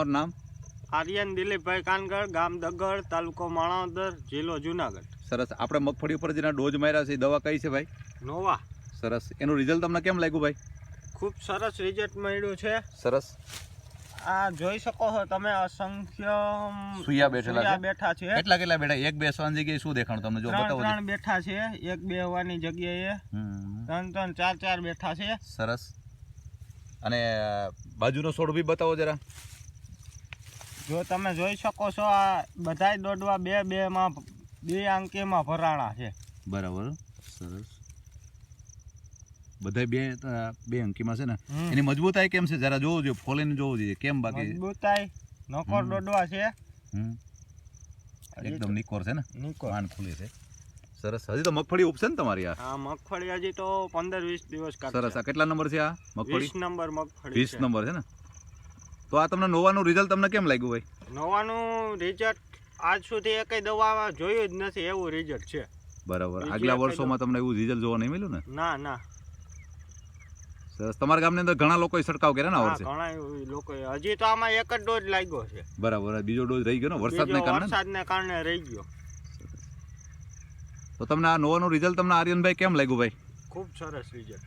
તમારું નામ? આર્યન દિલીપભાઈ કાનગડ, ગામ દગડ, તાલુકો માણાવદર, જિલ્લો જુનાગઢ. સરસ. આપણે મગફળી ઉપર જેના ડોઝ માર્યા છે દવા કઈ છે ભાઈ? નોવા. સરસ. એનું રિઝલ્ટ તમને કેમ લાગ્યું ભાઈ? ખૂબ સરસ રિઝલ્ટ મળ્યું છે. સરસ. આ જોઈ શકો છો તમે, અસંખ્ય સુયા બેઠા છે. કેટલા બેઠા? એક બેસવાની જગ્યાએ શું દેખાણ તમને? જો બતાવો. 3 બેઠા છે. એક બેહવાની જગ્યાએ 3 4 બેઠા છે. સરસ. અને બાજુનો છોડ બી બતાવો જરા. જો તમે જોઈ શકો છો, આ બધાય દોડવા બે અંકીમાં ભરાણા છે. બરાબર. સરસ. બધા બે અંકીમાં છે ને. એની મજબૂતાઈ કેમ છે જરા જોવું જોઈએ, ફોલીને જોવું જોઈએ કેમ. બાકી મજબૂતાઈ નોકોર દોડવા છે. એકદમ નિકોર છે ને, પાન ખુલી છે. સરસ. હજી તો મગફળી ઉપસે ને તમારી? આ મગફળી હજી તો 15-20 દિવસ કાઢશે. સરસ. આ કેટલા નંબર છે આ મગફળી? 20 નંબર મગફળી. 20 નંબર છે ને. તો આ તમને નોવાનું રિઝલ્ટ તમને કેમ લાગ્યું ભાઈ? નોવાનું રિઝલ્ટ આજ સુધી એકય દવા જોયું જ નથી એવું રિઝલ્ટ છે. બરાબર. આગલા વર્ષોમાં તમને એવું રિઝલ્ટ જોવા નહીં મળ્યું ને? ના. સરસ. તમારા ગામની અંદર ઘણા લોકોએ છંટકાવ કર્યા ને આ વર્ષે? ઘણા લોકોએ. હજી તો આમાં એક જ ડોઝ લાગ્યો છે. બરાબર. બીજો ડોઝ રહી ગયો ને વરસાદને કારણે રહી ગયો. તો તમને આ નોવાનું રિઝલ્ટ તમને આર્યનભાઈ કેમ લાગ્યું ભાઈ? ખૂબ સરસ રિઝલ્ટ.